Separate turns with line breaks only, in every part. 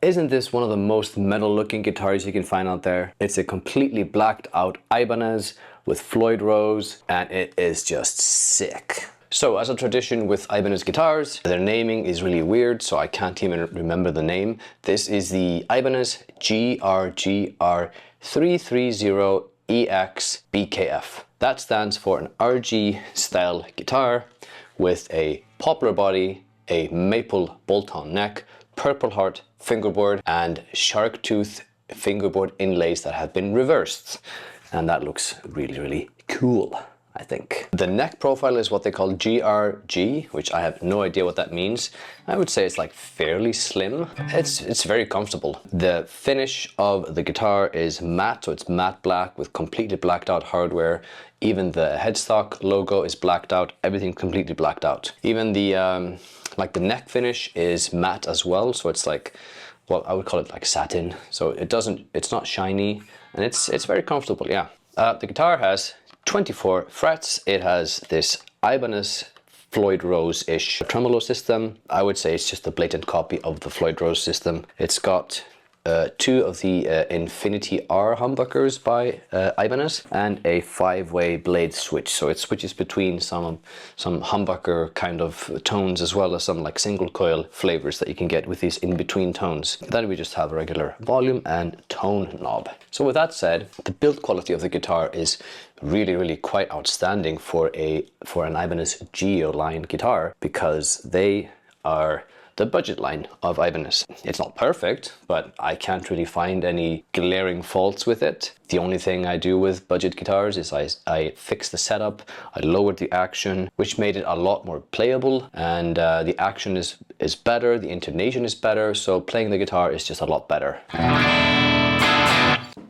Isn't this one of the most metal looking guitars you can find out there? It's a completely blacked out Ibanez with Floyd Rose, and it is just sick. So as a tradition with Ibanez guitars, their naming is really weird, so I can't even remember the name. This is the Ibanez GRGR330EX-BKF. That stands for an RG style guitar with a poplar body, a maple bolt-on neck, purple heart fingerboard, and shark tooth fingerboard inlays that have been reversed. And that looks really, really cool, I think. The neck profile is what they call GRG, which I have no idea what that means. I would say it's like fairly slim. It's very comfortable. The finish of the guitar is matte, so it's matte black with completely blacked out hardware. Even the headstock logo is blacked out, everything completely blacked out. Even the the neck finish is matte as well, so it's like, well, I would call it like satin. So it's not shiny, and it's very comfortable, yeah. The guitar has 24 frets. It has this Ibanez Floyd Rose-ish tremolo system. I would say it's just a blatant copy of the Floyd Rose system. It's got two of the Infinity R humbuckers by Ibanez and a 5-way blade switch. So it switches between some humbucker kind of tones as well as some like single coil flavors that you can get with these in-between tones. Then we just have a regular volume and tone knob. So with that said, the build quality of the guitar is really, really quite outstanding for an Ibanez Gio line guitar, because they are the budget line of Ibanez. It's not perfect, but I can't really find any glaring faults with it. The only thing I do with budget guitars is I fix the setup, I lowered the action, which made it a lot more playable, and the action is better, the intonation is better, so playing the guitar is just a lot better.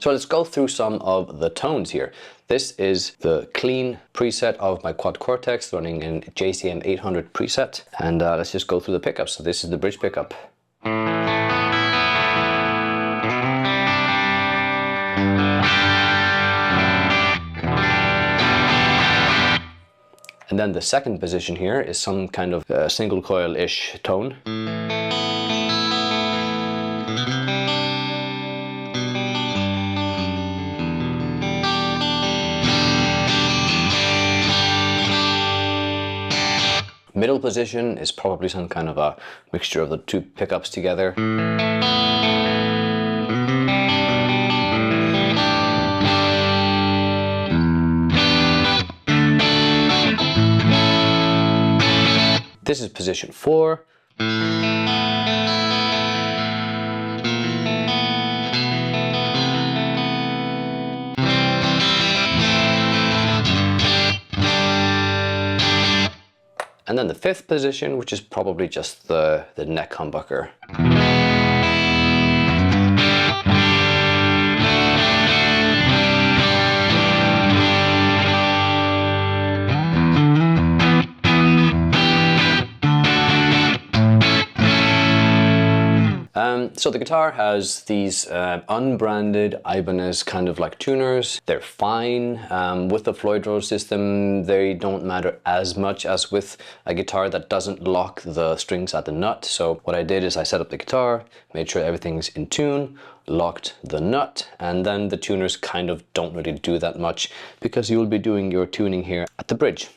So let's go through some of the tones here. This is the clean preset of my quad Cortex running in JCM 800 preset. And let's just go through the pickups. So this is the bridge pickup. And then the second position here is some kind of single coil-ish tone. Middle position is probably some kind of a mixture of the two pickups together. This is position 4. And then the 5th position, which is probably just the neck humbucker. So the guitar has these unbranded Ibanez kind of like tuners. They're fine. With the Floyd Rose system, they don't matter as much as with a guitar that doesn't lock the strings at the nut. So what I did is I set up the guitar, made sure everything's in tune, locked the nut, and then the tuners kind of don't really do that much, because you will be doing your tuning here at the bridge.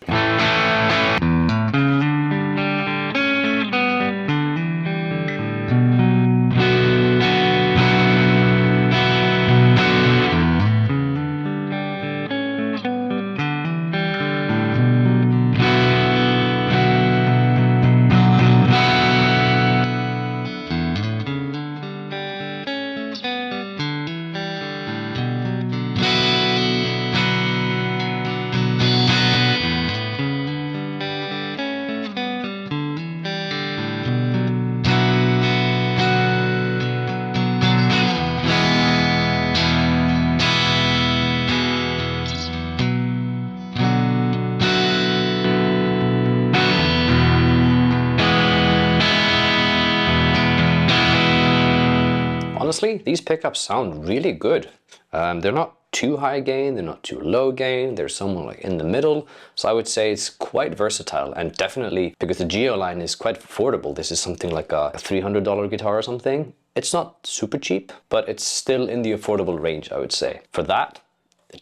Honestly, these pickups sound really good. They're not too high gain, they're not too low gain, they're somewhere like in the middle. So I would say it's quite versatile, and definitely because the Gio line is quite affordable. This is something like a $300 guitar or something. It's not super cheap, but it's still in the affordable range, I would say. For that,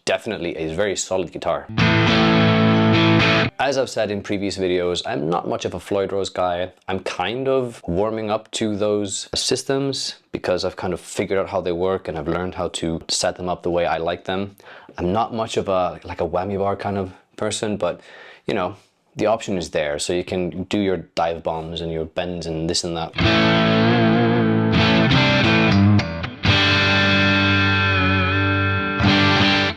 definitely a very solid guitar. As I've said in previous videos, I'm not much of a Floyd Rose guy. I'm kind of warming up to those systems because I've kind of figured out how they work and I've learned how to set them up the way I like them. I'm not much of a whammy bar kind of person, but you know, the option is there, so you can do your dive bombs and your bends and this and that.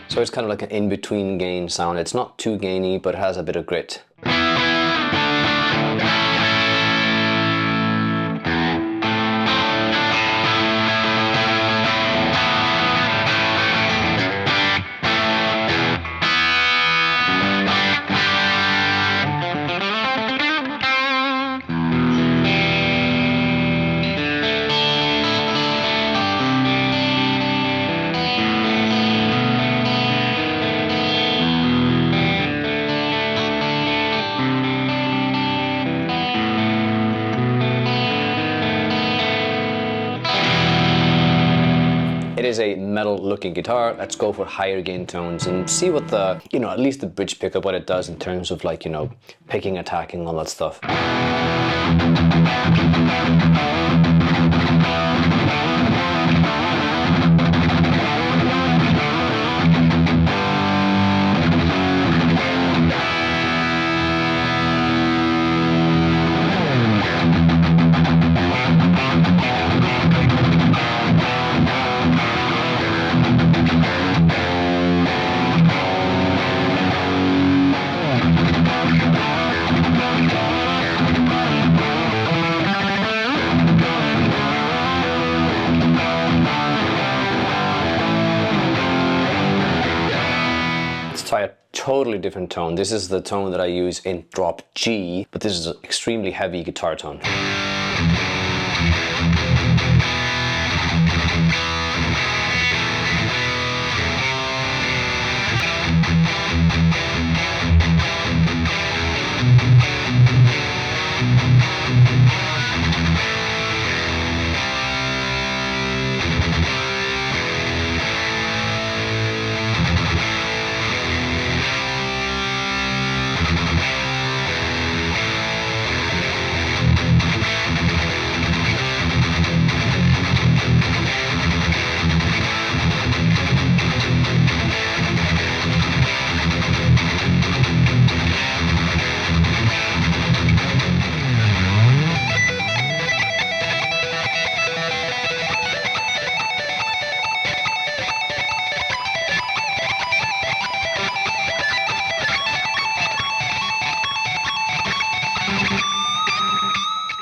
So it's kind of like an in-between gain sound. It's not too gainy, but it has a bit of grit. It is a metal looking guitar. Let's go for higher gain tones and see what the, you know, at least the bridge pickup, what it does in terms of like, you know, picking, attacking, all that stuff. Try a totally different tone. This is the tone that I use in drop G, but this is an extremely heavy guitar tone.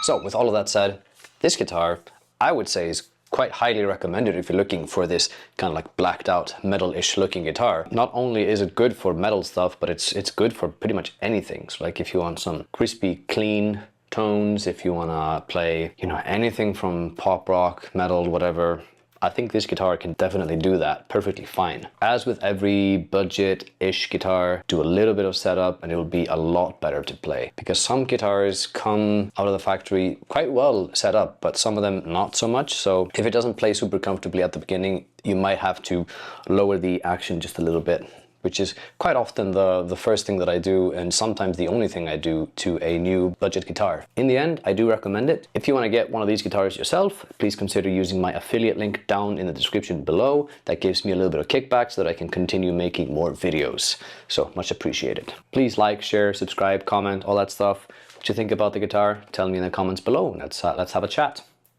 So with all of that said, this guitar I would say is quite highly recommended if you're looking for this kind of like blacked out metal-ish looking guitar. Not only is it good for metal stuff, but it's good for pretty much anything. So like if you want some crispy, clean tones, if you want to play, you know, anything from pop rock, metal, whatever, I think this guitar can definitely do that perfectly fine. As with every budget-ish guitar, do a little bit of setup and it'll be a lot better to play. Because some guitars come out of the factory quite well set up, but some of them not so much. So if it doesn't play super comfortably at the beginning, you might have to lower the action just a little bit, which is quite often the first thing that I do, and sometimes the only thing I do to a new budget guitar. In the end, I do recommend it. If you want to get one of these guitars yourself, please consider using my affiliate link down in the description below. That gives me a little bit of kickback so that I can continue making more videos. So much appreciated. Please like, share, subscribe, comment, all that stuff. What you think about the guitar, tell me in the comments below. Let's have a chat.